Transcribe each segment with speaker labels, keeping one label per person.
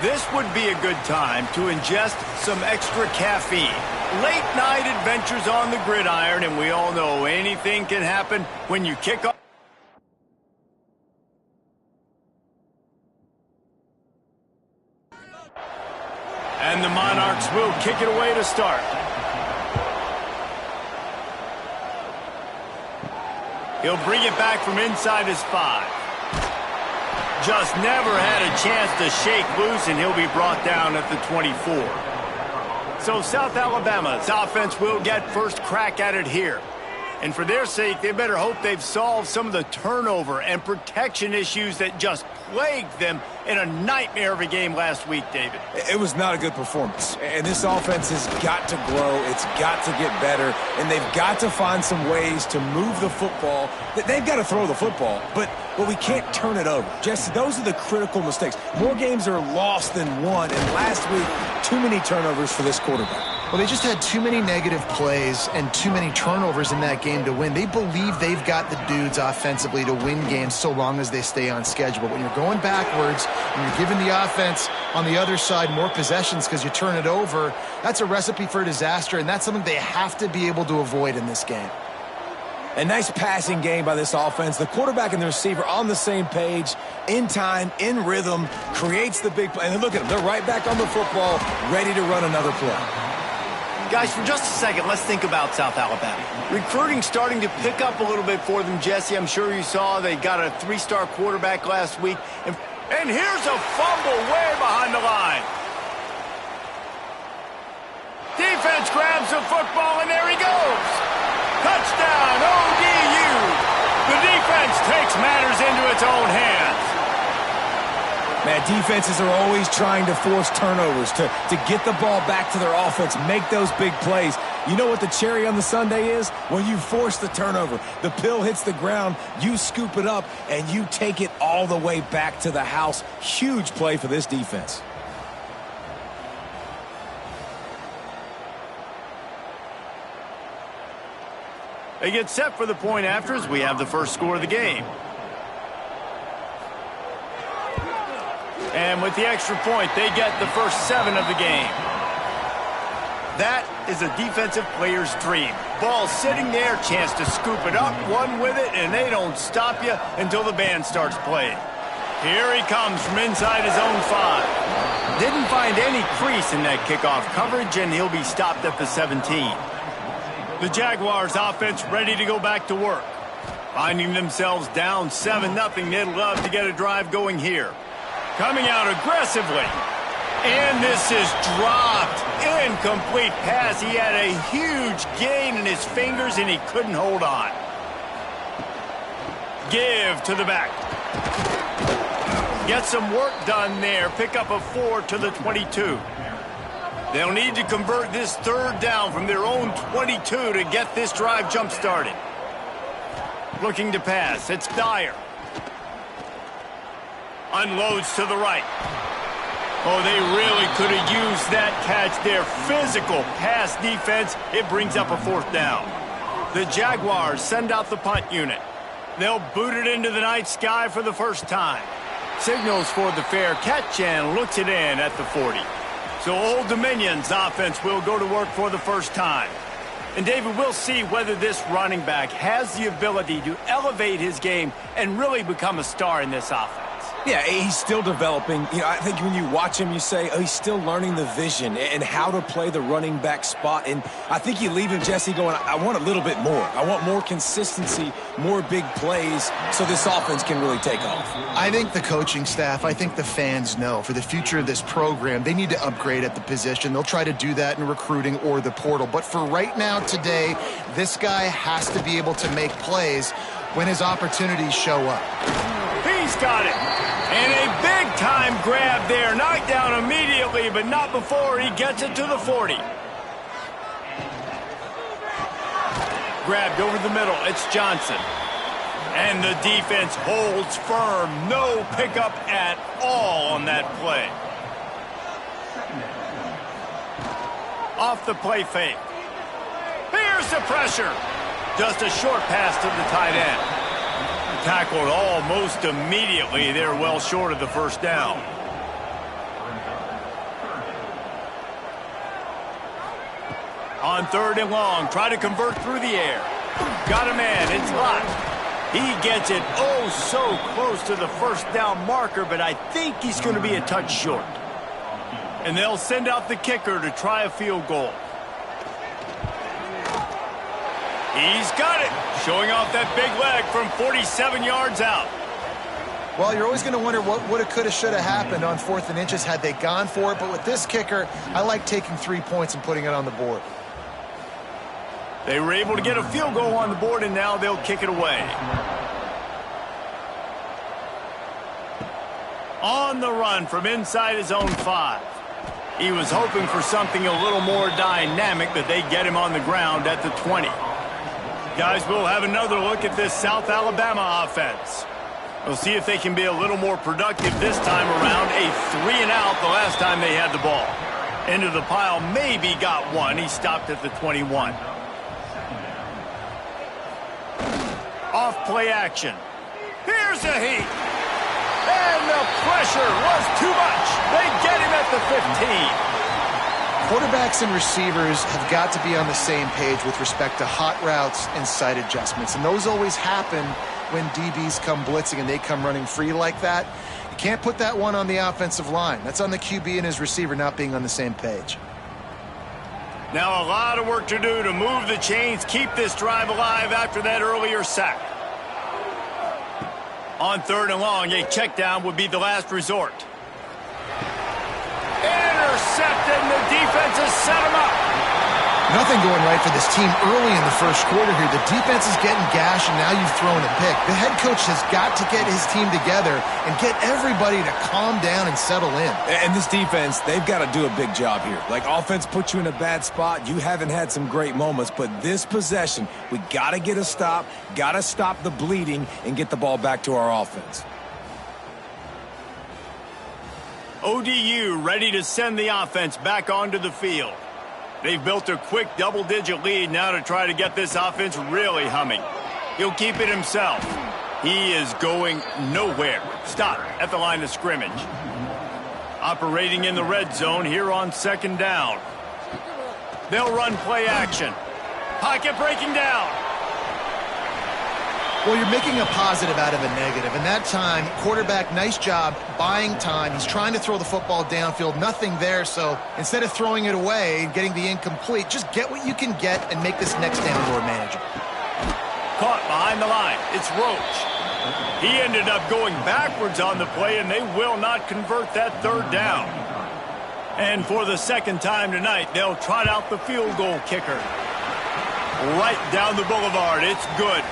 Speaker 1: This would be a good time to ingest some extra caffeine. Late night adventures on the gridiron, and we all know anything can happen when you kick off. And the Monarchs will kick it away to start. He'll bring it back from inside his 5. Just never had a chance to shake loose, and he'll be brought down at the 24. So South Alabama's offense will get first crack at it here. And for their sake, they better hope they've solved some of the turnover and protection issues that just plagued them in a nightmare of a game last week, David.
Speaker 2: It was not a good performance. And this offense has got to grow. It's got to get better. And they've got to find some ways to move the football. They've got to throw the football, but we can't turn it over. Jesse, those are the critical mistakes. More games are lost than won. And last week, too many turnovers for this quarterback.
Speaker 3: Well, they just had too many negative plays and too many turnovers in that game to win. They believe they've got the dudes offensively to win games so long as they stay on schedule. But when you're going backwards and you're giving the offense on the other side more possessions because you turn it over, that's a recipe for disaster, and that's something they have to be able to avoid in this game.
Speaker 2: A nice passing game by this offense. The quarterback and the receiver on the same page, in time, in rhythm, creates the big play. And look at them. They're right back on the football, ready to run another play.
Speaker 1: Guys, for just a second, let's think about South Alabama. Recruiting starting to pick up a little bit for them, Jesse. I'm sure you saw they got a 3-star quarterback last week. And here's a fumble way behind the line. Defense grabs the football, and there he goes. Touchdown, ODU. The defense takes matters into its own hands.
Speaker 2: Man, defenses are always trying to force turnovers to get the ball back to their offense, make those big plays. You know what the cherry on the sundae is? When you force the turnover, the pill hits the ground, you scoop it up, and you take it all the way back to the house. Huge play for this defense.
Speaker 1: They get set for the point after as we have the first score of the game. And with the extra point, they get the first 7 of the game. That is a defensive player's dream. Ball sitting there, chance to scoop it up, one with it, and they don't stop you until the band starts playing. Here he comes from inside his own 5. Didn't find any crease in that kickoff coverage, and he'll be stopped at the 17. The Jaguars offense ready to go back to work. Finding themselves down 7-0, they'd love to get a drive going here. Coming out aggressively. And this is dropped. Incomplete pass. He had a huge gain in his fingers, and he couldn't hold on. Give to the back. Get some work done there. Pick up a 4 to the 22. They'll need to convert this 3rd down from their own 22 to get this drive jump-started. Looking to pass. It's Dyer. Unloads to the right. Oh, they really could have used that catch there. Physical pass defense. It brings up a 4th down. The Jaguars send out the punt unit. They'll boot it into the night sky for the first time. Signals for the fair catch and looks it in at the 40. So Old Dominion's offense will go to work for the first time. And David, we'll see whether this running back has the ability to elevate his game and really become a star in this offense.
Speaker 2: Yeah, he's still developing. You know, I think when you watch him, you say, oh, he's still learning the vision and how to play the running back spot. And I think you leave him, Jesse, going, I want a little bit more. I want more consistency, more big plays so this offense can really take off.
Speaker 3: I think the coaching staff, I think the fans know for the future of this program, they need to upgrade at the position. They'll try to do that in recruiting or the portal. But for right now, today, this guy has to be able to make plays when his opportunities show up.
Speaker 1: He's got it. And a big-time grab there. Knocked down immediately, but not before he gets it to the 40. Grabbed over the middle. It's Johnson. And the defense holds firm. No pickup at all on that play. Off the play fake. Here's the pressure. Just a short pass to the tight end. Tackled almost immediately. They're well short of the first down. On 3rd and long, try to convert through the air. Got a man, it's locked. He gets it oh so close to the first down marker, but I think he's going to be a touch short. And they'll send out the kicker to try a field goal. He's got it, showing off that big leg from 47 yards out.
Speaker 3: Well, you're always going to wonder what woulda, coulda, shoulda happened on 4th and inches had they gone for it. But with this kicker, I like taking 3 points and putting it on the board.
Speaker 1: They were able to get a field goal on the board, and now they'll kick it away. On the run from inside his own 5. He was hoping for something a little more dynamic, but they get him on the ground at the 20. Guys, we'll have another look at this South Alabama offense. We'll see if they can be a little more productive this time around. A 3-and-out the last time they had the ball. Into the pile, maybe got one. He stopped at the 21. Off play action. Here's a heat. And the pressure was too much. They get him at the 15.
Speaker 3: Quarterbacks and receivers have got to be on the same page with respect to hot routes and sight adjustments. And those always happen when DBs come blitzing and they come running free like that. You can't put that one on the offensive line. That's on the QB and his receiver not being on the same page.
Speaker 1: Now a lot of work to do to move the chains, keep this drive alive after that earlier sack. On 3rd and long, a check down would be the last resort. Intercepted, and the defense has set him up.
Speaker 3: Nothing going right for this team early in the first quarter here. The defense is getting gashed, and now you've thrown a pick. The head coach has got to get his team together and get everybody to calm down and settle in.
Speaker 2: And this defense, they've got to do a big job here. Like, offense puts you in a bad spot. You haven't had some great moments, but this possession, we got to get a stop, got to stop the bleeding, and get the ball back to our offense.
Speaker 1: ODU ready to send the offense back onto the field. They've built a quick double-digit lead now to try to get this offense really humming. He'll keep it himself. He is going nowhere. Stop at the line of scrimmage. Operating in the red zone here on 2nd down. They'll run play action. Pocket breaking down.
Speaker 3: Well, you're making a positive out of a negative. And that time, quarterback, nice job buying time. He's trying to throw the football downfield. Nothing there. So instead of throwing it away and getting the incomplete, just get what you can get and make this next down more manageable.
Speaker 1: Caught behind the line. It's Roach. He ended up going backwards on the play, and they will not convert that 3rd down. And for the 2nd time tonight, they'll trot out the field goal kicker. Right down the boulevard. It's good.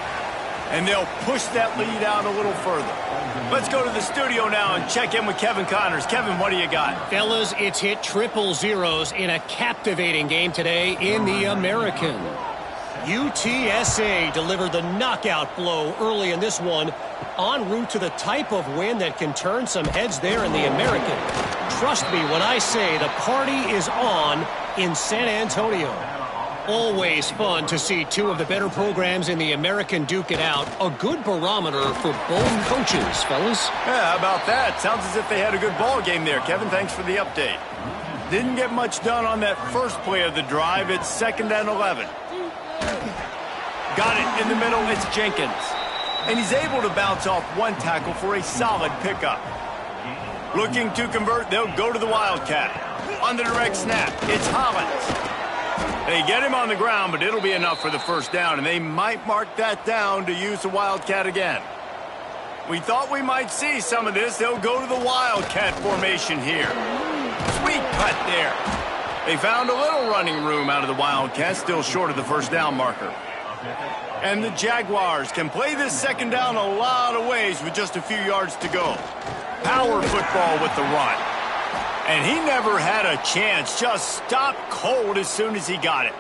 Speaker 1: And they'll push that lead out a little further. Let's go to the studio now and check in with Kevin Connors. Kevin, what do you got?
Speaker 4: Fellas, it's hit triple zeros in a captivating game today in the American. UTSA delivered the knockout blow early in this one, en route to the type of win that can turn some heads there in the American. Trust me when I say the party is on in San Antonio. Always fun to see two of the better programs in the American duke it out. A good barometer for both coaches, fellas.
Speaker 1: Yeah, how about that? Sounds as if they had a good ball game there. Kevin, thanks for the update. Didn't get much done on that first play of the drive. It's 2nd and 11. Got it in the middle. It's Jenkins. And he's able to bounce off one tackle for a solid pickup. Looking to convert, they'll go to the Wildcat. On the direct snap, it's Hollins. They get him on the ground, but it'll be enough for the 1st down, and they might mark that down to use the Wildcat again. We thought we might see some of this. They'll go to the Wildcat formation here. Sweet cut there. They found a little running room out of the Wildcat, still short of the 1st down marker. And the Jaguars can play this 2nd down a lot of ways with just a few yards to go. Power football with the run. And he never had a chance, just stopped cold as soon as he got it.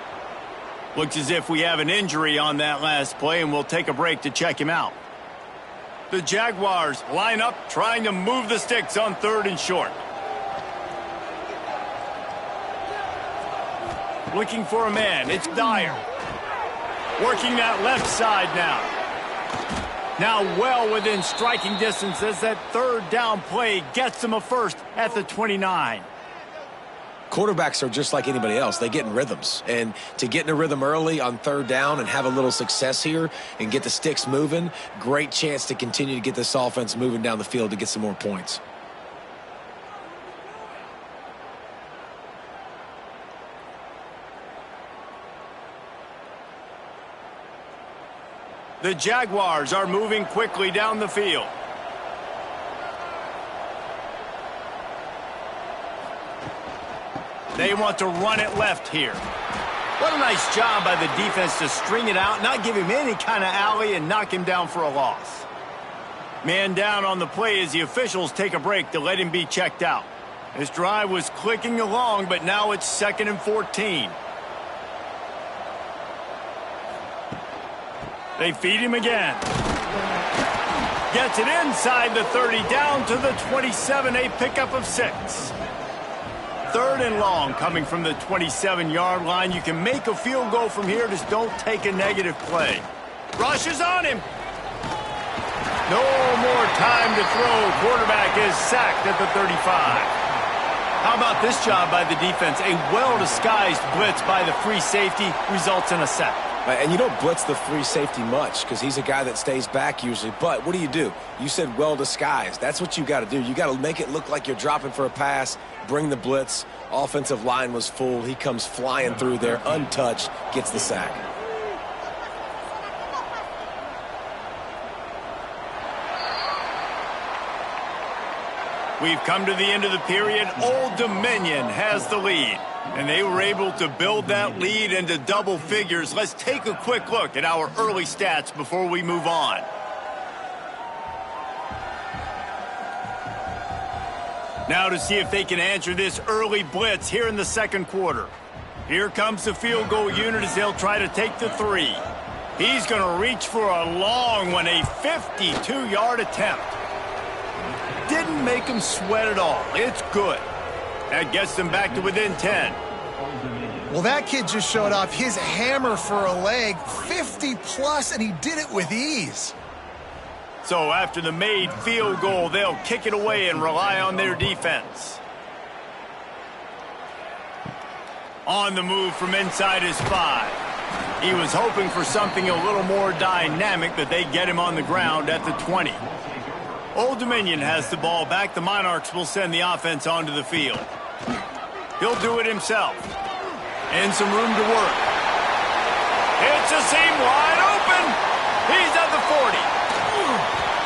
Speaker 1: Looks as if we have an injury on that last play, and we'll take a break to check him out. The Jaguars line up, trying to move the sticks on 3rd and short. Looking for a man, it's Dyer. Working that left side now. Now well within striking distance as that 3rd down play gets them a 1st at the 29.
Speaker 2: quarterbacks are just like anybody else. They get in rhythms. And to get in a rhythm early on third down and have a little success here and get the sticks moving, great chance to continue to get this offense moving down the field to get some more points.
Speaker 1: The Jaguars are moving quickly down the field. They want to run it left here. What a nice job by the defense to string it out, not give him any kind of alley, and knock him down for a loss. Man down on the play as the officials take a break to let him be checked out. This drive was clicking along, but now it's 2nd and 14. They feed him again. Gets it inside the 30, down to the 27, a pickup of 6. 3rd and long coming from the 27-yard line. You can make a field goal from here, just don't take a negative play. Rushes on him. No more time to throw. Quarterback is sacked at the 35. How about this job by the defense? A well-disguised blitz by the free safety results in a sack.
Speaker 2: And you don't blitz the free safety much because he's a guy that stays back usually. But what do? You said well-disguised. That's what you got to do. You got to make it look like you're dropping for a pass, bring the blitz. Offensive line was full. He comes flying through there, untouched, gets the sack.
Speaker 1: We've come to the end of the period. Old Dominion has the lead, and they were able to build that lead into double figures. Let's take a quick look at our early stats before we move on. Now to see if they can answer this early blitz here in the second quarter. Here comes the field goal unit as they'll try to take the 3. He's going to reach for a long one, a 52-yard attempt. Didn't make him sweat at all. It's good. That gets them back to within 10.
Speaker 3: Well, that kid just showed off his hammer for a leg, 50-plus, and he did it with ease.
Speaker 1: So after the made field goal, they'll kick it away and rely on their defense. On the move from inside his 5. He was hoping for something a little more dynamic, but they get him on the ground at the 20. Old Dominion has the ball back. The Monarchs will send the offense onto the field. He'll do it himself. And some room to work. It's a seam wide open. He's at the 40.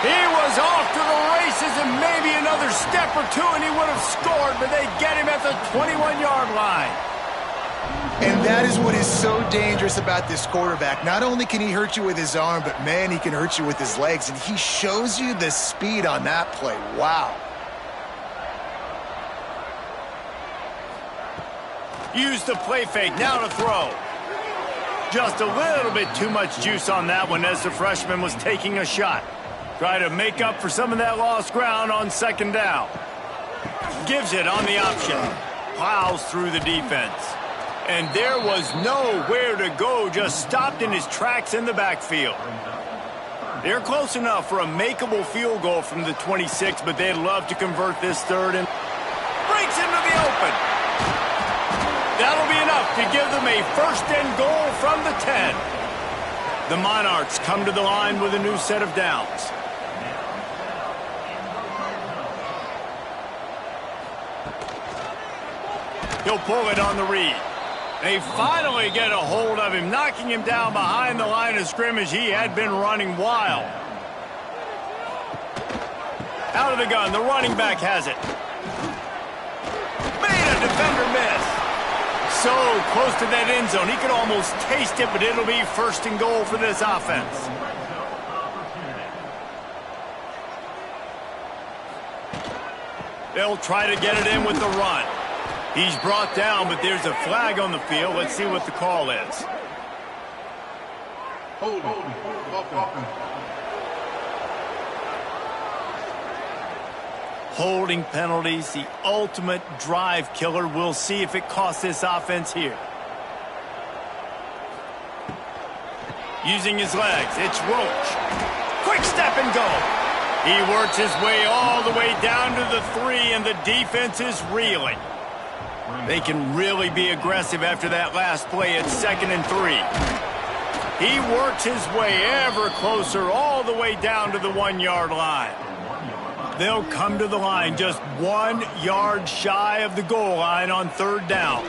Speaker 1: He was off to the races and maybe another step or two and he would have scored, but they get him at the 21-yard line.
Speaker 3: And that is what is so dangerous about this quarterback. Not only can he hurt you with his arm, but, man, he can hurt you with his legs. And he shows you the speed on that play. Wow.
Speaker 1: Use the play fake, now to throw. Just a little bit too much juice on that one as the freshman was taking a shot. Try to make up for some of that lost ground on second down. Gives it on the option. Plows through the defense. And there was nowhere to go, just stopped in his tracks in the backfield. They're close enough for a makeable field goal from the 26, but they'd love to convert this third and breaks into the open. That'll be enough to give them a first and goal from the 10. The Monarchs come to the line with a new set of downs. He'll pull it on the read. They finally get a hold of him, knocking him down behind the line of scrimmage. He had been running wild. Out of the gun, the running back has it. Made a defender miss. So close to that end zone, he could almost taste it, but it'll be first and goal for this offense. They'll try to get it in with the run. He's brought down, but there's a flag on the field. Let's see what the call is. Holding penalties, the ultimate drive killer. We'll see if it costs this offense here. Using his legs, it's Roach. Quick step and go. He works his way all the way down to the 3, and the defense is reeling. They can really be aggressive after that last play at 2nd and 3. He works his way ever closer all the way down to the 1-yard line. They'll come to the line just 1 yard shy of the goal line on 3rd down.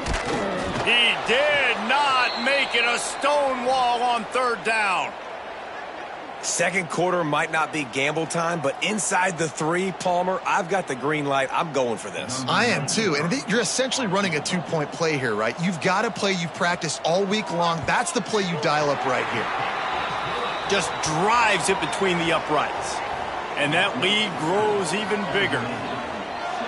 Speaker 1: He did not make it a stone wall on 3rd down.
Speaker 2: Second quarter might not be gamble time, but inside the 3, Palmer, I've got the green light. I'm going for this.
Speaker 3: I am too, and you're essentially running a 2-point play here, right? You've got a play you've practiced all week long. That's the play you dial up right here.
Speaker 1: Just drives it between the uprights. And that lead grows even bigger.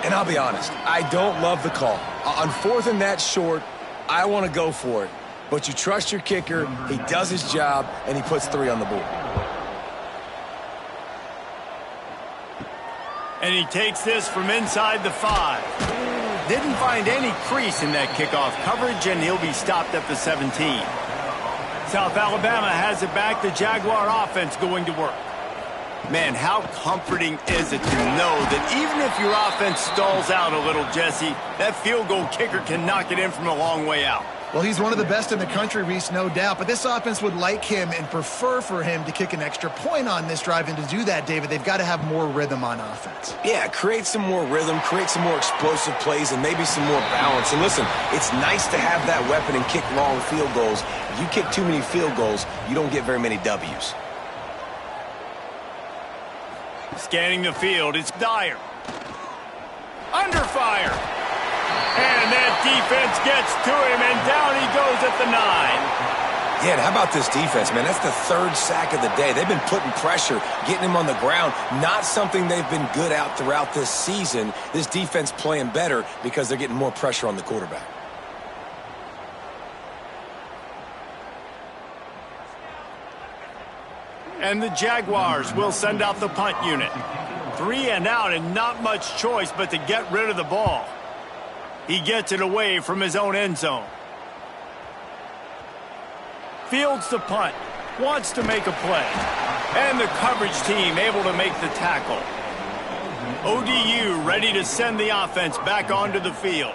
Speaker 2: And I'll be honest, I don't love the call. On 4th and that short, I want to go for it. But you trust your kicker, he does his job, and he puts 3 on the board.
Speaker 1: And he takes this from inside the 5. Didn't find any crease in that kickoff coverage, and he'll be stopped at the 17. South Alabama has it back. The Jaguar offense going to work. Man, how comforting is it to know that even if your offense stalls out a little, Jesse, that field goal kicker can knock it in from a long way out.
Speaker 3: Well, he's one of the best in the country, Reese, no doubt. But this offense would like him and prefer for him to kick an extra point on this drive. And to do that, David, they've got to have more rhythm on offense.
Speaker 2: Yeah, create some more rhythm, create some more explosive plays, and maybe some more balance. And listen, it's nice to have that weapon and kick long field goals. If you kick too many field goals, you don't get very many W's.
Speaker 1: Scanning the field, it's Dyer. Under fire. And that defense gets to him, and down he goes at the 9.
Speaker 2: Yeah, and how about this defense, man? That's the 3rd sack of the day. They've been putting pressure, getting him on the ground. Not something they've been good at throughout this season. This defense playing better because they're getting more pressure on the quarterback.
Speaker 1: And the Jaguars will send out the punt unit. 3 and out, and not much choice but to get rid of the ball. He gets it away from his own end zone. Fields the punt. Wants to make a play. And the coverage team able to make the tackle. ODU ready to send the offense back onto the field.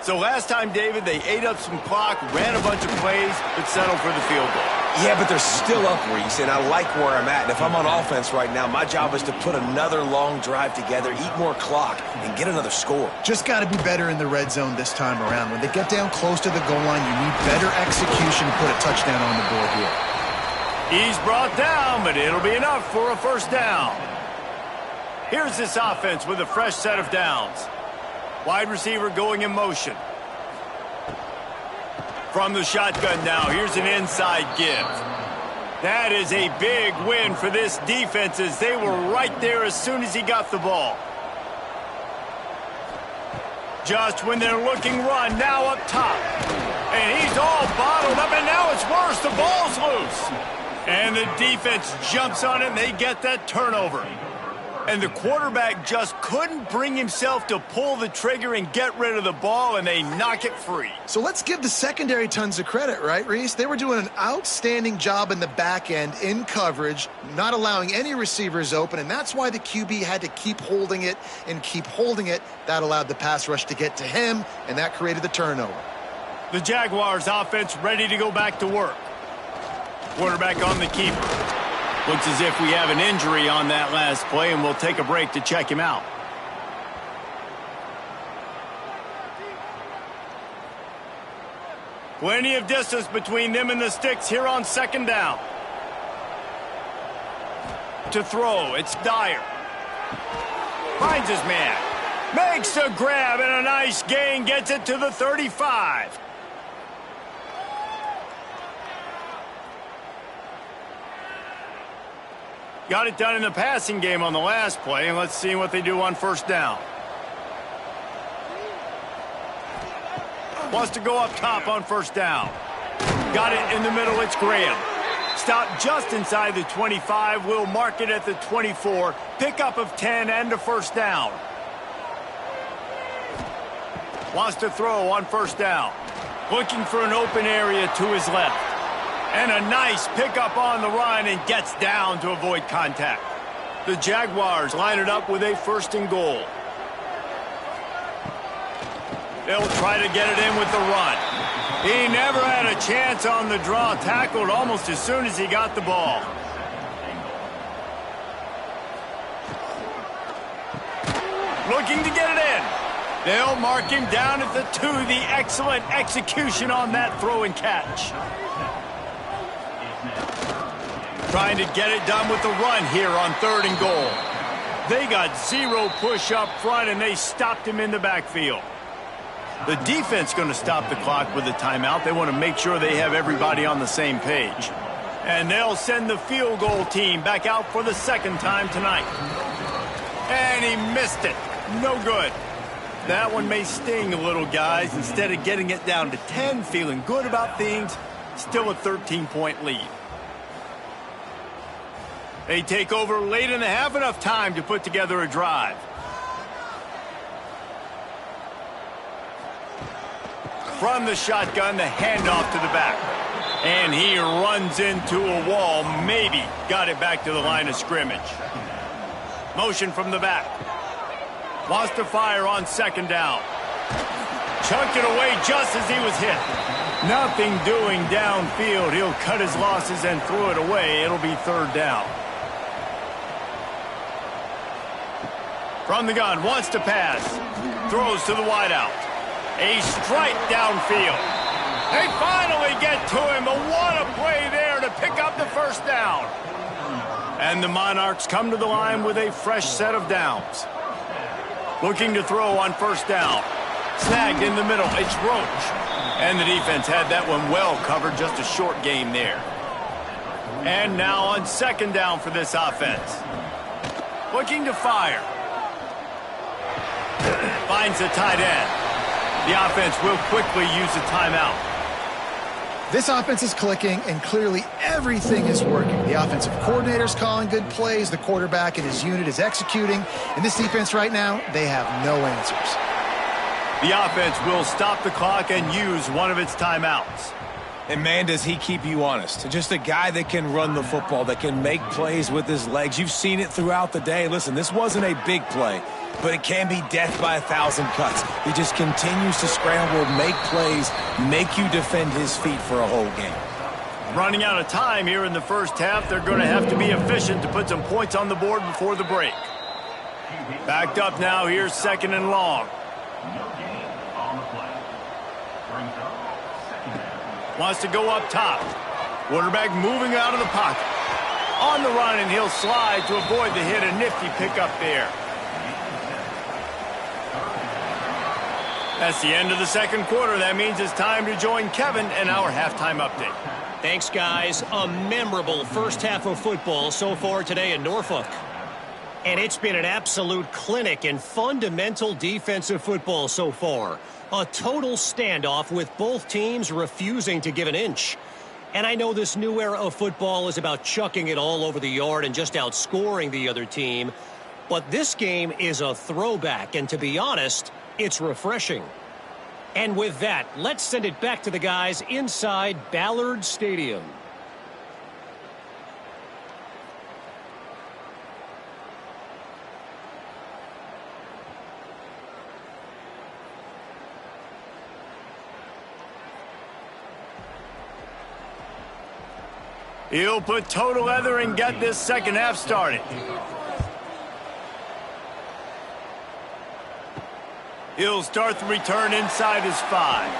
Speaker 1: So last time, David, they ate up some clock, ran a bunch of plays, but settled for the field goal.
Speaker 2: Yeah, but they're still up, Reese, and I like where I'm at. And if I'm on offense right now, my job is to put another long drive together, eat more clock, and get another score.
Speaker 3: Just got to be better in the red zone this time around. When they get down close to the goal line, you need better execution to put a touchdown on the board here.
Speaker 1: He's brought down, but it'll be enough for a 1st down. Here's this offense with a fresh set of downs. Wide receiver going in motion. From the shotgun now, here's an inside give. That is a big win for this defense as they were right there as soon as he got the ball. Just when they're looking run, now up top. And he's all bottled up, and now it's worse. The ball's loose. And the defense jumps on it, and they get that turnover. And the quarterback just couldn't bring himself to pull the trigger and get rid of the ball, and they knock it free.
Speaker 3: So let's give the secondary tons of credit, right, Reese? They were doing an outstanding job in the back end in coverage, not allowing any receivers open, and that's why the QB had to keep holding it and keep holding it. That allowed the pass rush to get to him, and that created the turnover.
Speaker 1: The Jaguars offense ready to go back to work. Quarterback on the keeper. Looks as if we have an injury on that last play, and we'll take a break to check him out. Plenty of distance between them and the sticks here on 2nd down. To throw, it's Dyer. Finds his man. Makes a grab and a nice gain, gets it to the 35. Got it done in the passing game on the last play, and let's see what they do on 1st down. Wants to go up top on 1st down. Got it in the middle, it's Graham. Stopped just inside the 25, will mark it at the 24. Pickup of 10 and a 1st down. Wants to throw on 1st down. Looking for an open area to his left. And a nice pickup on the run, and gets down to avoid contact. The Jaguars line it up with a 1st and goal. They'll try to get it in with the run. He never had a chance on the draw, tackled almost as soon as he got the ball. Looking to get it in. They'll mark him down at the 2. The excellent execution on that throw and catch. Trying to get it done with the run here on 3rd and goal. They got 0 push up front, and they stopped him in the backfield. The defense going to stop the clock with a timeout. They want to make sure they have everybody on the same page. And they'll send the field goal team back out for the 2nd time tonight. And he missed it. No good. That one may sting a little, guys. Instead of getting it down to 10, feeling good about things, still a 13-point lead. They take over late in the half, enough time to put together a drive. From the shotgun, the handoff to the back. And he runs into a wall, maybe got it back to the line of scrimmage. Motion from the back. Wants to fire on 2nd down. Chunked it away just as he was hit. Nothing doing downfield. He'll cut his losses and throw it away. It'll be 3rd down. From the gun, wants to pass. Throws to the wideout. A strike downfield. They finally get to him, but what a play there to pick up the 1st down. And the Monarchs come to the line with a fresh set of downs. Looking to throw on 1st down. Snagged in the middle. It's Roach. And the defense had that one well covered. Just a short game there. And now on 2nd down for this offense. Looking to fire. Finds the tight end. The offense will quickly use a timeout.
Speaker 3: This offense is clicking, and clearly everything is working. The offensive coordinator's calling good plays. The quarterback and his unit is executing. And this defense right now, they have no answers.
Speaker 1: The offense will stop the clock and use one of its timeouts.
Speaker 2: And, man, does he keep you honest. Just a guy that can run the football, that can make plays with his legs. You've seen it throughout the day. Listen, this wasn't a big play, but it can be death by 1,000 cuts. He just continues to scramble, make plays, make you defend his feet for a whole game.
Speaker 1: Running out of time here in the 1st half. They're going to have to be efficient to put some points on the board before the break. Backed up now. Here's 2nd and long. Wants to go up top. Quarterback moving out of the pocket. On the run, and he'll slide to avoid the hit. A nifty pickup there. That's the end of the 2nd quarter. That means it's time to join Kevin in our halftime update.
Speaker 4: Thanks, guys. A memorable 1st half of football so far today in Norfolk. And it's been an absolute clinic in fundamental defensive football so far. A total standoff with both teams refusing to give an inch. And I know this new era of football is about chucking it all over the yard and just outscoring the other team. But this game is a throwback, and to be honest, it's refreshing. And with that, let's send it back to the guys inside Ballard Stadium.
Speaker 1: He'll put total leather and get this 2nd half started. He'll start the return inside his 5.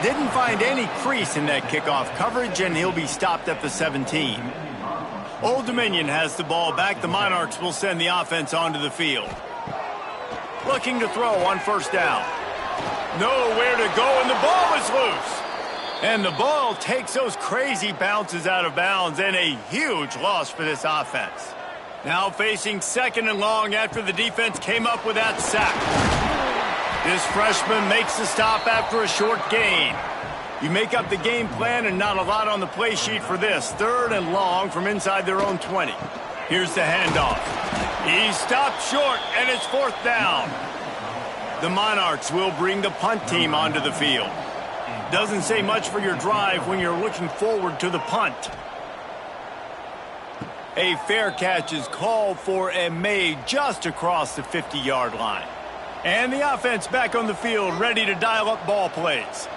Speaker 1: Didn't find any crease in that kickoff coverage, and he'll be stopped at the 17. Old Dominion has the ball back. The Monarchs will send the offense onto the field. Looking to throw on 1st down. Nowhere to go, and the ball is loose. And the ball takes those crazy bounces out of bounds, and a huge loss for this offense. Now facing 2nd and long after the defense came up with that sack. This freshman makes the stop after a short gain. You make up the game plan, and not a lot on the play sheet for this. 3rd and long from inside their own 20. Here's the handoff. He stopped short, and it's 4th down. The Monarchs will bring the punt team onto the field. Doesn't say much for your drive when you're looking forward to the punt. A fair catch is called for and made just across the 50-yard line. And the offense back on the field, ready to dial up ball plays.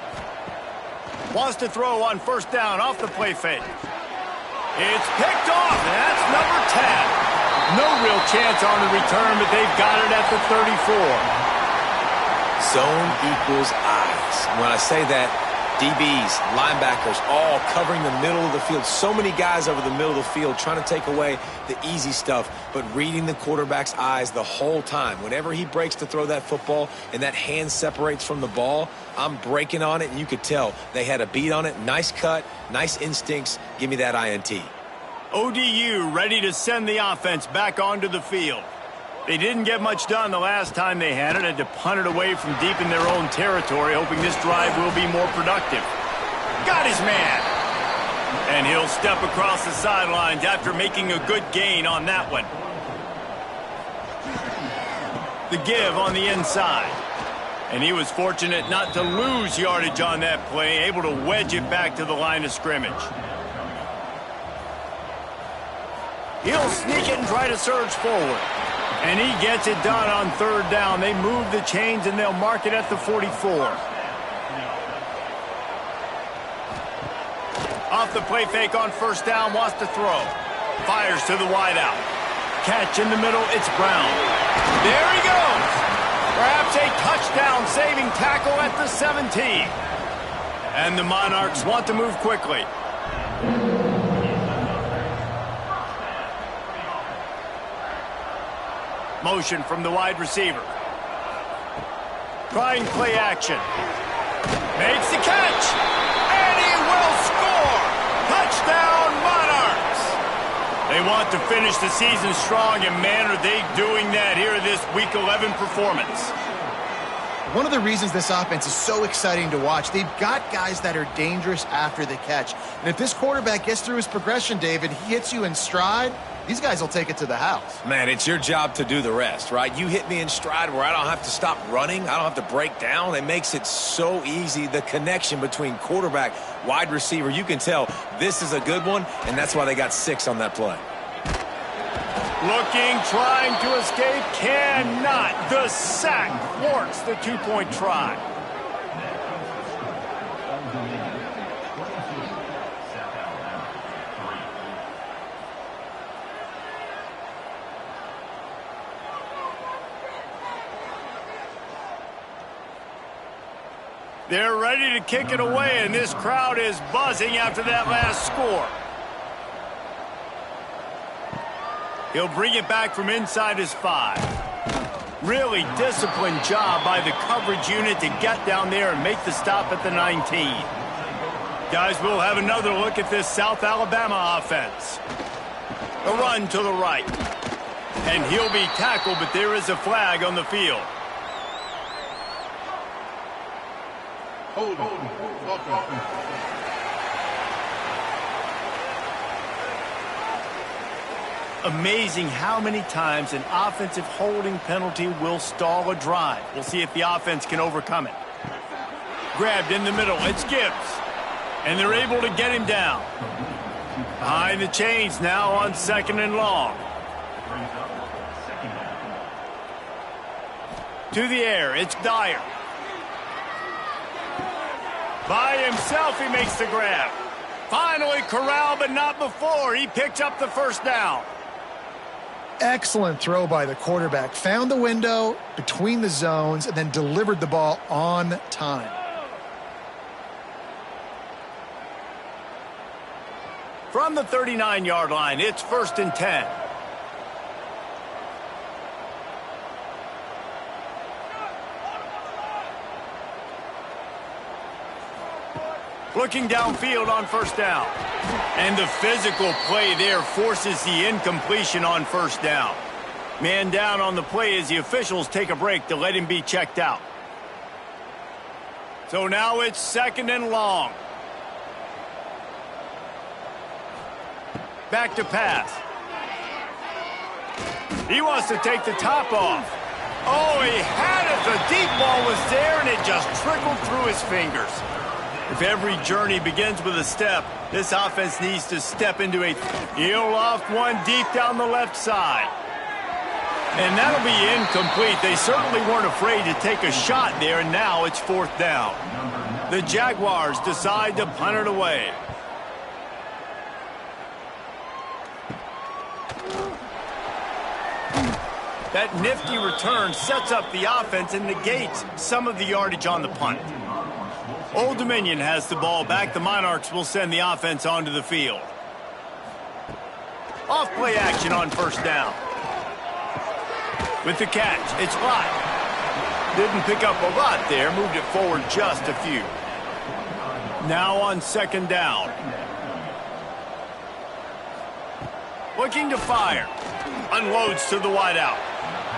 Speaker 1: Wants to throw on first down off the play fake. It's picked off, and that's number 10. No real chance on the return, but they've got it at the 34.
Speaker 2: Zone equals eyes. When I say that, DBs, linebackers, all covering the middle of the field. So many guys over the middle of the field trying to take away the easy stuff, but reading the quarterback's eyes the whole time. Whenever he breaks to throw that football and that hand separates from the ball, I'm breaking on it, and you could tell they had a beat on it. Nice cut, nice instincts. Give me that INT.
Speaker 1: ODU ready to send the offense back onto the field. They didn't get much done the last time they had it to punt it away from deep in their own territory, hoping this drive will be more productive. Got his man. And he'll step across the sidelines after making a good gain on that one. The give on the inside. And he was fortunate not to lose yardage on that play, able to wedge it back to the line of scrimmage. He'll sneak it and try to surge forward. And he gets it done on third down. They move the chains, and they'll mark it at the 44. Off the play fake on first down, wants to throw. Fires to the wideout. Catch in the middle, it's Brown. There he goes. Perhaps a touchdown-saving tackle at the 17. And the Monarchs want to move quickly. Motion from the wide receiver. Trying play action. Makes the catch. And he will score. Touchdown, Monarchs. They want to finish the season strong, and man, are they doing that here in this Week 11 performance.
Speaker 3: One of the reasons this offense is so exciting to watch, they've got guys that are dangerous after the catch. And if this quarterback gets through his progression, David, he hits you in stride, these guys will take it to the house.
Speaker 2: Man, it's your job to do the rest, right? You hit me in stride where I don't have to stop running. I don't have to break down. It makes it so easy. The connection between quarterback, wide receiver, you can tell this is a good one, and that's why they got 6 on that play.
Speaker 1: Looking, trying to escape, cannot. The sack thwarts the two-point try. They're ready to kick it away, and this crowd is buzzing after that last score. He'll bring it back from inside his 5. Really disciplined job by the coverage unit to get down there and make the stop at the 19. Guys, we'll have another look at this South Alabama offense. A run to the right. And he'll be tackled, but there is a flag on the field. Amazing how many times an offensive holding penalty will stall a drive. We'll see if the offense can overcome it. Grabbed in the middle, it's Gibbs. And they're able to get him down. Behind the chains now on 2nd and long. To the air, it's Dyer. By himself, he makes the grab. Finally corralled, but not before. He picks up the first down.
Speaker 3: Excellent throw by the quarterback. Found the window between the zones and then delivered the ball on time.
Speaker 1: From the 39-yard line, it's 1st and 10. Looking downfield on first down. And the physical play there forces the incompletion on first down. Man down on the play as the officials take a break to let him be checked out. So now it's 2nd and long. Back to pass. He wants to take the top off. Oh, he had it. The deep ball was there, and it just trickled through his fingers. If every journey begins with a step, this offense needs to step into a... He'll loft one deep down the left side. And that'll be incomplete. They certainly weren't afraid to take a shot there, and now it's 4th down. The Jaguars decide to punt it away. That nifty return sets up the offense and negates some of the yardage on the punt. Old Dominion has the ball back. The Monarchs will send the offense onto the field. Off-play action on 1st down. With the catch, it's live. Didn't pick up a lot there, moved it forward just a few. Now on 2nd down. Looking to fire. Unloads to the wideout.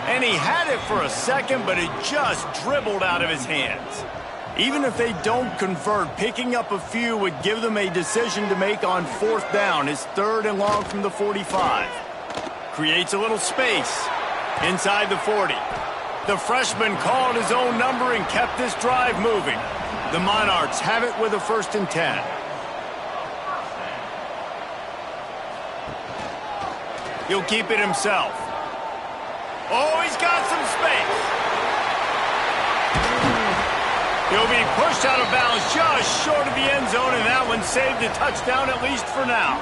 Speaker 1: And he had it for a second, but it just dribbled out of his hands. Even if they don't convert, picking up a few would give them a decision to make on 4th down. It's 3rd and long from the 45. Creates a little space inside the 40. The freshman called his own number and kept this drive moving. The Monarchs have it with a 1st and 10. He'll keep it himself. Oh, he's got some space. He'll be pushed out of bounds just short of the end zone, and that one saved a touchdown, at least for now.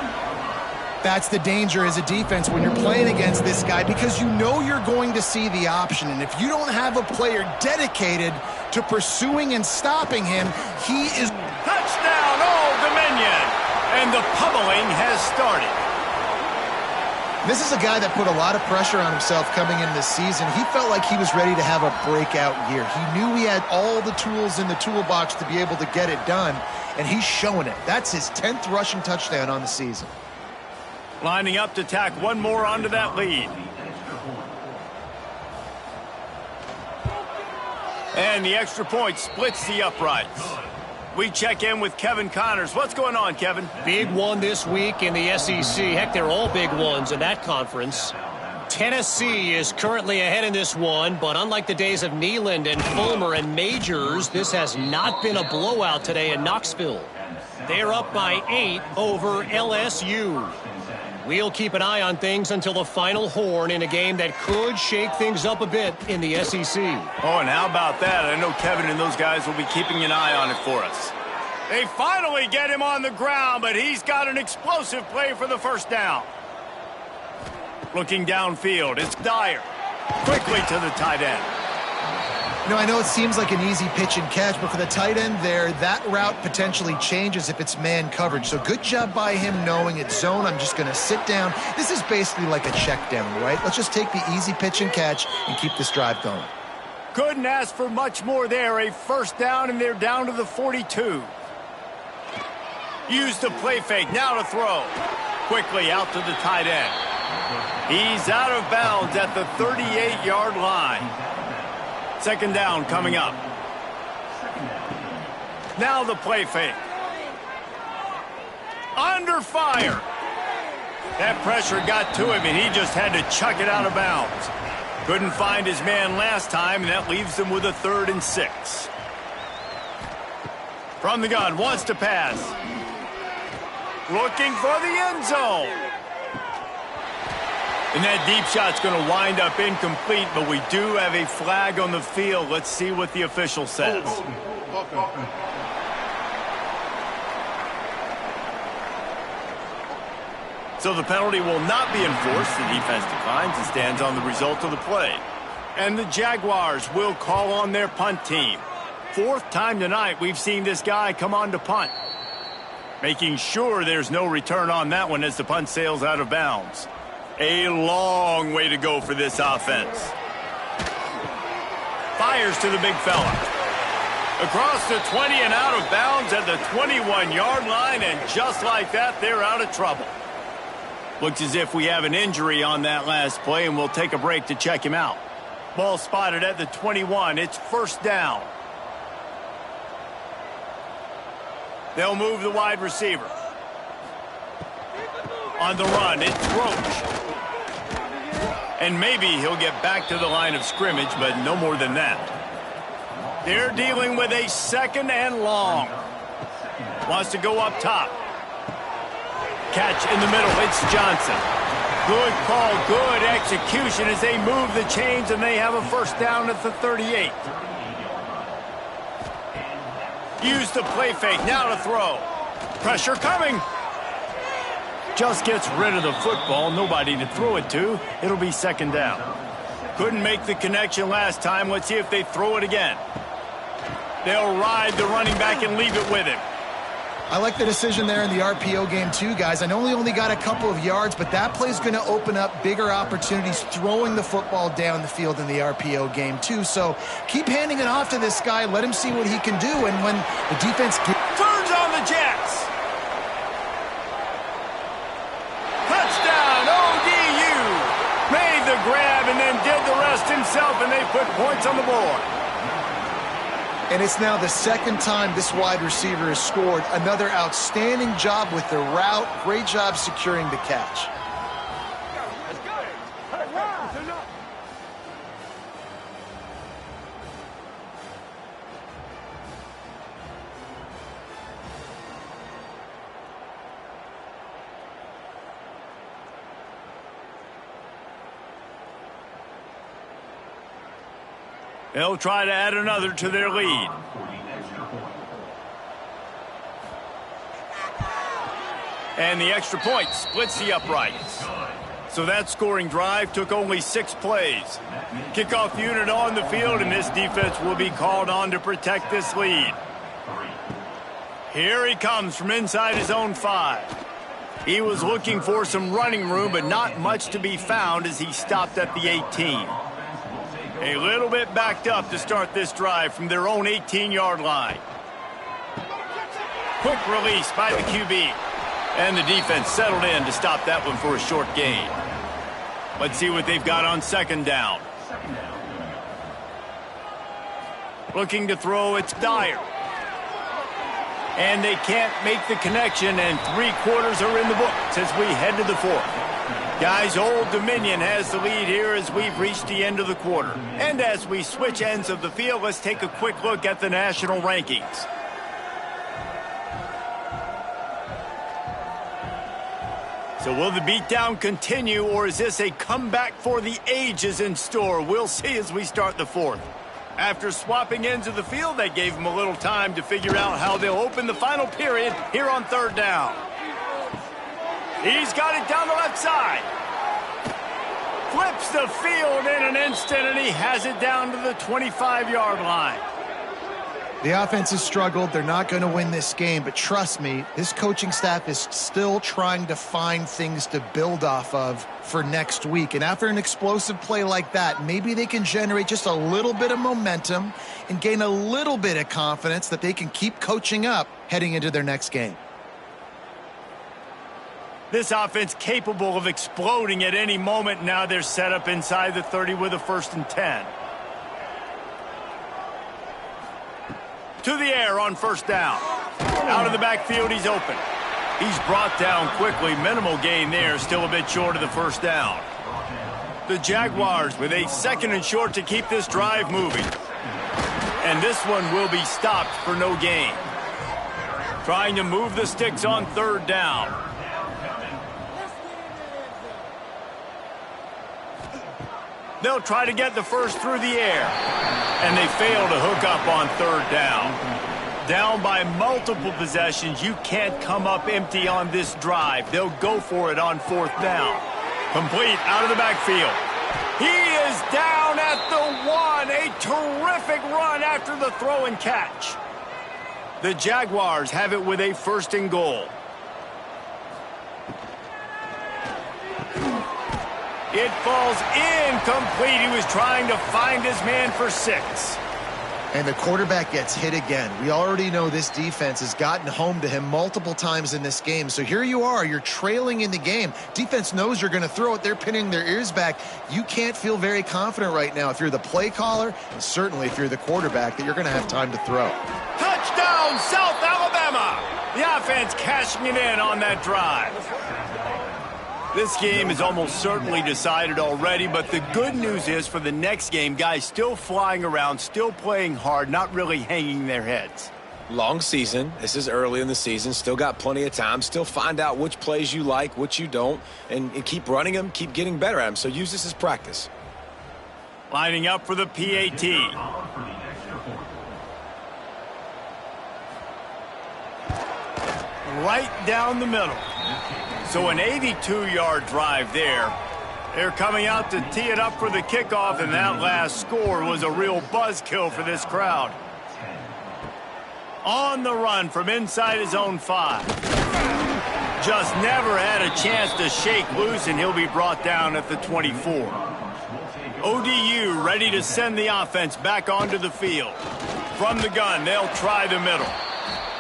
Speaker 3: That's the danger as a defense when you're playing against this guy, because you know you're going to see the option. And if you don't have a player dedicated to pursuing and stopping him, he is...
Speaker 1: Touchdown, Old Dominion! And the pummeling has started.
Speaker 3: This is a guy that put a lot of pressure on himself coming into this season. He felt like he was ready to have a breakout year. He knew he had all the tools in the toolbox to be able to get it done, and he's showing it. That's his 10th rushing touchdown on the season.
Speaker 1: Lining up to tack one more onto that lead. And the extra point splits the uprights. We check in with Kevin Connors. What's going on, Kevin?
Speaker 4: Big one this week in the SEC. Heck, they're all big ones in that conference. Tennessee is currently ahead in this one, but unlike the days of Neyland and Fulmer and Majors, this has not been a blowout today in Knoxville. They're up by 8 over LSU. We'll keep an eye on things until the final horn in a game that could shake things up a bit in the SEC.
Speaker 1: Oh, and how about that? I know Kevin and those guys will be keeping an eye on it for us. They finally get him on the ground, but he's got an explosive play for the 1st down. Looking downfield, it's Dyer. Quickly to the tight end.
Speaker 3: You know, I know it seems like an easy pitch and catch, but for the tight end there, that route potentially changes if it's man coverage. So good job by him knowing it's zone. I'm just going to sit down. This is basically like a check down, right? Let's just take the easy pitch and catch and keep this drive going.
Speaker 1: Couldn't ask for much more there. A 1st down, and they're down to the 42. Use the play fake. Now to throw. Quickly out to the tight end. He's out of bounds at the 38-yard line. 2nd down coming up. Now the play fake. Under fire. That pressure got to him, and he just had to chuck it out of bounds. Couldn't find his man last time, and that leaves him with a 3rd and 6. From the gun, wants to pass. Looking for the end zone. And that deep shot's going to wind up incomplete, but we do have a flag on the field. Let's see what the official says. So the penalty will not be enforced. The defense declines and stands on the result of the play. And the Jaguars will call on their punt team. 4th time tonight we've seen this guy come on to punt. Making sure there's no return on that one as the punt sails out of bounds. A long way to go for this offense. Fires to the big fella. Across the 20 and out of bounds at the 21-yard line, and just like that, they're out of trouble. Looks as if we have an injury on that last play, and we'll take a break to check him out. Ball spotted at the 21. It's 1st down. They'll move the wide receiver. On the run, it's Roach. And maybe he'll get back to the line of scrimmage, but no more than that. They're dealing with a 2nd and long. Wants to go up top. Catch in the middle, it's Johnson. Good call, good execution as they move the chains, and they have a first down at the 38. Use the play fake, now to throw. Pressure coming. Just gets rid of the football, nobody to throw it to. It'll be second down. Couldn't make the connection last time. Let's see if they throw it again. They'll ride the running back and leave it with him.
Speaker 3: I like the decision there in the RPO game too, guys. I know he only got a couple of yards, but that play's going to open up bigger opportunities throwing the football down the field in the RPO game too. So keep handing it off to this guy. Let him see what he can do. And when the defense
Speaker 1: turns on the Jets. Touchdown, ODU. Made the grab and then did the rest himself, and they put points on the board.
Speaker 3: And it's now the second time this wide receiver has scored. Another outstanding job with the route. Great job securing the catch.
Speaker 1: They'll try to add another to their lead. And the extra point splits the uprights. So that scoring drive took only 6 plays. Kickoff unit on the field, and this defense will be called on to protect this lead. Here he comes from inside his own 5. He was looking for some running room, but not much to be found as he stopped at the 18. A little bit backed up to start this drive from their own 18-yard line. Quick release by the QB. And the defense settled in to stop that one for a short gain. Let's see what they've got on second down. Looking to throw, it's Dyer. And they can't make the connection, and 3 quarters are in the books as we head to the 4th. Guys, Old Dominion has the lead here as we've reached the end of the quarter. And as we switch ends of the field, let's take a quick look at the national rankings. So will the beatdown continue, or is this a comeback for the ages in store? We'll see as we start the 4th. After swapping ends of the field, that gave them a little time to figure out how they'll open the final period here on third down. He's got it down the left side. Flips the field in an instant, and he has it down to the 25-yard line.
Speaker 3: The offense has struggled. They're not going to win this game, but trust me, this coaching staff is still trying to find things to build off of for next week. And after an explosive play like that, maybe they can generate just a little bit of momentum and gain a little bit of confidence that they can keep coaching up heading into their next game.
Speaker 1: This offense capable of exploding at any moment. Now they're set up inside the 30 with a 1st and 10. To the air on first down. Out of the backfield, he's open. He's brought down quickly. Minimal gain there, still a bit short of the first down. The Jaguars with a 2nd and short to keep this drive moving. And this one will be stopped for no gain. Trying to move the sticks on third down. They'll try to get the first through the air. And they fail to hook up on third down. Down by multiple possessions, you can't come up empty on this drive. They'll go for it on 4th down. Complete out of the backfield. He is down at the 1. A terrific run after the throw and catch. The Jaguars have it with a 1st and goal. It falls incomplete. He was trying to find his man for 6.
Speaker 3: And the quarterback gets hit again. We already know this defense has gotten home to him multiple times in this game. So here you are. You're trailing in the game. Defense knows you're going to throw it. They're pinning their ears back. You can't feel very confident right now if you're the play caller, and certainly if you're the quarterback, that you're going to have time to throw.
Speaker 1: Touchdown, South Alabama! The offense cashing it in on that drive. This game is almost certainly decided already, but the good news is for the next game, guys still flying around, still playing hard, not really hanging their heads.
Speaker 2: Long season. This is early in the season. Still got plenty of time. Still find out which plays you like, which you don't, and keep running them, keep getting better at them. So use this as practice.
Speaker 1: Lining up for the PAT. Right down the middle. So an 82-yard drive there. They're coming out to tee it up for the kickoff, and that last score was a real buzzkill for this crowd. On the run from inside his own 5. Just never had a chance to shake loose, and he'll be brought down at the 24. ODU ready to send the offense back onto the field. From the gun, they'll try the middle.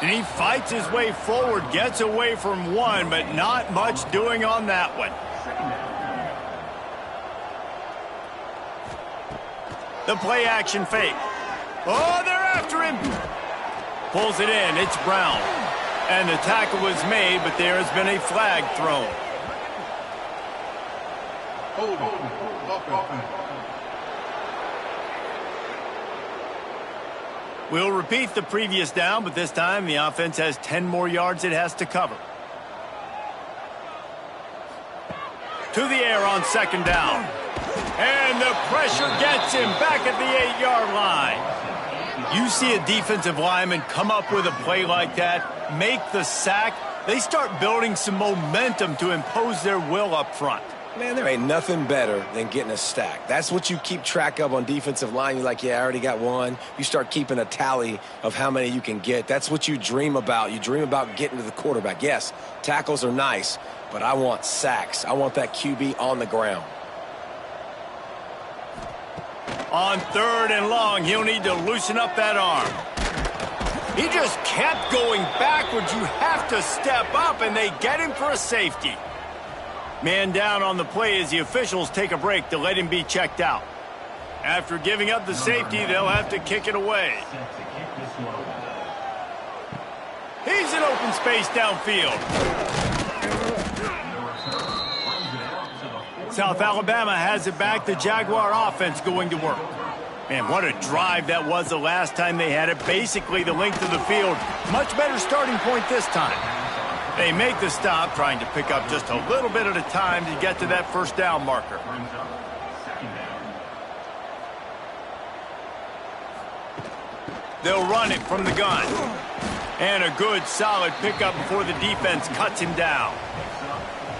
Speaker 1: And he fights his way forward, gets away from one, but not much doing on that one. The play action fake. Oh, they're after him. Pulls it in. It's Brown. And the tackle was made, but there has been a flag thrown. We'll repeat the previous down, but this time the offense has 10 more yards it has to cover. To the air on second down. And the pressure gets him back at the 8-yard line. You see a defensive lineman come up with a play like that, make the sack, they start building some momentum to impose their will up front.
Speaker 2: Man, there ain't nothing better than getting a stack. That's what you keep track of on defensive line. You're like, yeah, I already got one. You start keeping a tally of how many you can get. That's what you dream about. You dream about getting to the quarterback. Yes, tackles are nice, but I want sacks. I want that QB on the ground.
Speaker 1: On third and long, he'll need to loosen up that arm. He just kept going backwards. You have to step up, and they get him for a safety. Man down on the play as the officials take a break to let him be checked out. After giving up the safety, they'll have to kick it away. He's in open space downfield. South Alabama has it back. The Jaguar offense going to work. Man, what a drive that was the last time they had it. Basically the length of the field. Much better starting point this time. They make the stop, trying to pick up just a little bit at a time to get to that first down marker. They'll run it from the gun. And a good, solid pickup before the defense cuts him down.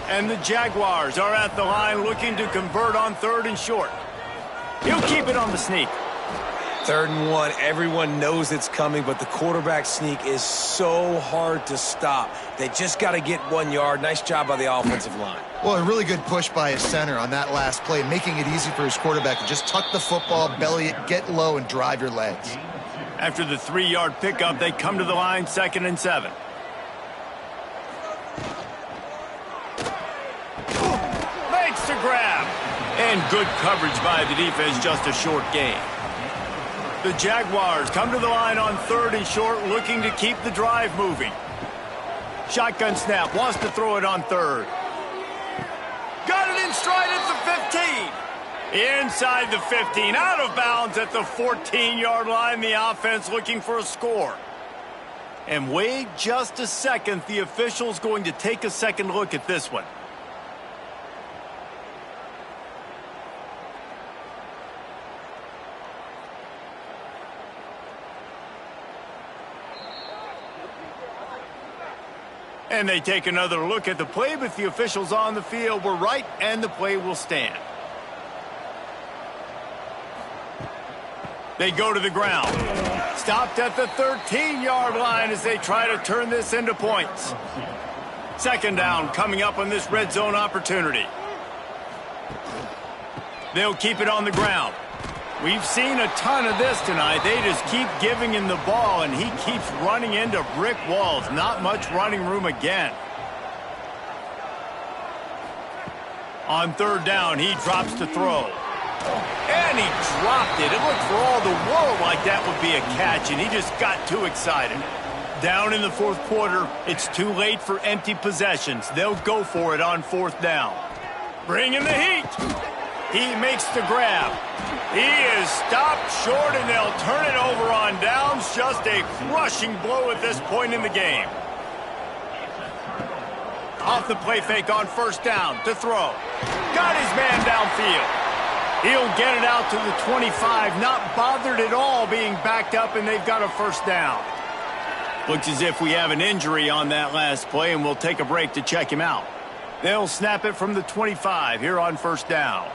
Speaker 1: And the Jaguars are at the line looking to convert on third and short. He'll keep it on the sneak.
Speaker 2: 3rd and 1, everyone knows it's coming, but the quarterback sneak is so hard to stop. They just got to get 1 yard. Nice job by the offensive line.
Speaker 3: Well, a really good push by his center on that last play, making it easy for his quarterback to just tuck the football, belly it, get low, and drive your legs.
Speaker 1: After the 3-yard pickup, they come to the line 2nd and 7. Makes the grab. And good coverage by the defense, just a short gain. The Jaguars come to the line on 3rd and short, looking to keep the drive moving. Shotgun snap, wants to throw it on 3rd. Got it in stride at the 15. Inside the 15, out of bounds at the 14-yard line. The offense looking for a score. And wait just a second, the official's going to take a second look at this one. And they take another look at the play, but the officials on the field were right, and the play will stand. They go to the ground. Stopped at the 13-yard line as they try to turn this into points. 2nd down coming up on this red zone opportunity. They'll keep it on the ground. We've seen a ton of this tonight. They just keep giving him the ball, and he keeps running into brick walls. Not much running room again. On 3rd down, he drops to throw. And he dropped it. It looked for all the world like that would be a catch, and he just got too excited. Down in the 4th quarter, it's too late for empty possessions. They'll go for it on 4th down. Bring in the heat. He makes the grab. He is stopped short, and they'll turn it over on downs. Just a crushing blow at this point in the game. Off the play fake on first down to throw. Got his man downfield. He'll get it out to the 25, not bothered at all being backed up, and they've got a first down. Looks as if we have an injury on that last play, and we'll take a break to check him out. They'll snap it from the 25 here on first down.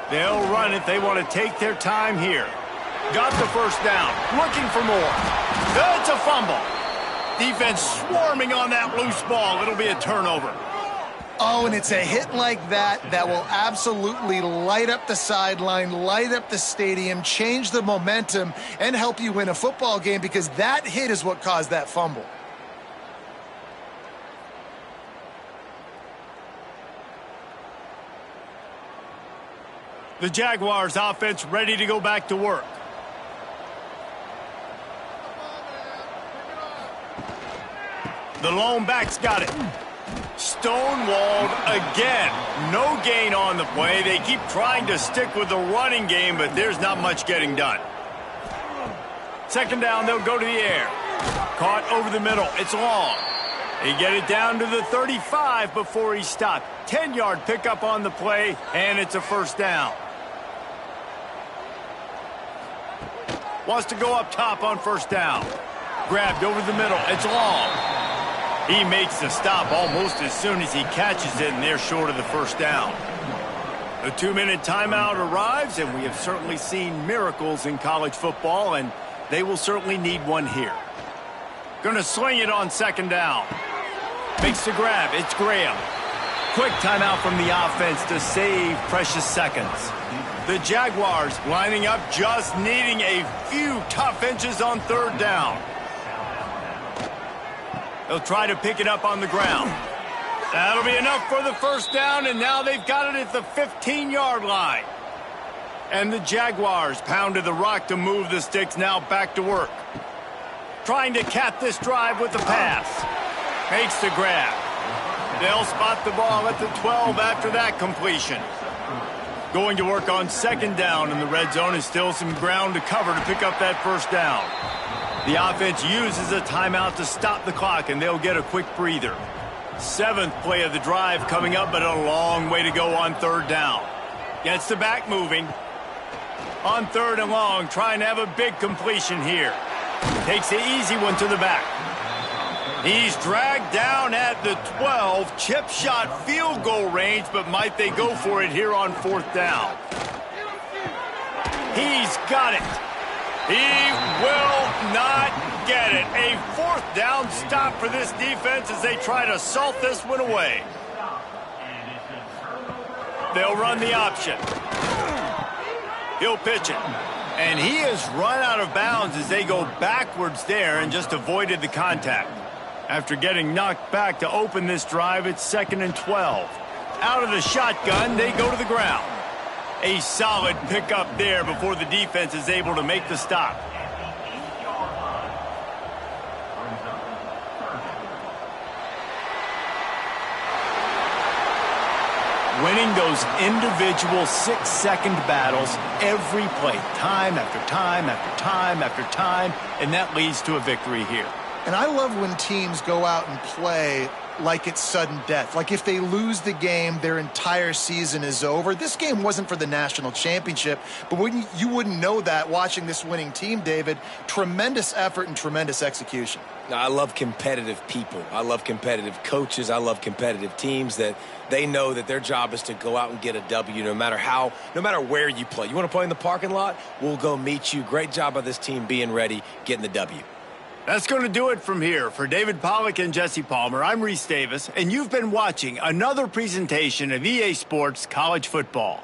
Speaker 1: They'll run it. They want to take their time here. Got the first down. Looking for more. That's a fumble. Defense swarming on that loose ball. It'll be a turnover.
Speaker 3: Oh, and it's a hit like that that will absolutely light up the sideline, light up the stadium, change the momentum, and help you win a football game, because that hit is what caused that fumble.
Speaker 1: The Jaguars offense ready to go back to work. The lone back's got it. Stonewalled again. No gain on the play. They keep trying to stick with the running game, but there's not much getting done. Second down, they'll go to the air. Caught over the middle. It's long. They get it down to the 35 before he stopped. 10-yard pickup on the play, and it's a first down. Wants to go up top on first down. Grabbed over the middle. It's long. He makes the stop almost as soon as he catches it, and they're short of the first down. A 2-minute timeout arrives, and we have certainly seen miracles in college football, and they will certainly need one here. Gonna sling it on second down. Makes the grab. It's Graham. Quick timeout from the offense to save precious seconds. The Jaguars lining up, just needing a few tough inches on third down. They'll try to pick it up on the ground. That'll be enough for the first down, and now they've got it at the 15-yard line. And the Jaguars pounded the rock to move the sticks, now back to work. Trying to cap this drive with the pass. Makes the grab. They'll spot the ball at the 12 after that completion. Going to work on second down, and the red zone is still some ground to cover to pick up that first down. The offense uses a timeout to stop the clock, and they'll get a quick breather. 7th play of the drive coming up, but a long way to go on third down. Gets the back moving. On third and long, trying to have a big completion here. Takes the easy one to the back. He's dragged down at the 12. Chip shot field goal range, but might they go for it here on fourth down? He's got it. He will not get it. A fourth down stop for this defense as they try to salt this one away. They'll run the option. He'll pitch it. And he has run out of bounds as they go backwards there and just avoided the contact. After getting knocked back to open this drive, it's 2nd and 12. Out of the shotgun, they go to the ground. A solid pickup there before the defense is able to make the stop. Winning those individual 6-second battles every play, time after time after time after time, and that leads to a victory here.
Speaker 3: And I love when teams go out and play like it's sudden death. Like if they lose the game, their entire season is over. This game wasn't for the national championship, but you wouldn't know that watching this winning team, David. Tremendous effort and tremendous execution.
Speaker 2: Now, I love competitive people. I love competitive coaches. I love competitive teams that they know that their job is to go out and get a W no matter where you play. You want to play in the parking lot? We'll go meet you. Great job by this team being ready, getting the W.
Speaker 1: That's going to do it from here. For David Pollack and Jesse Palmer, I'm Reese Davis, and you've been watching another presentation of EA Sports College Football.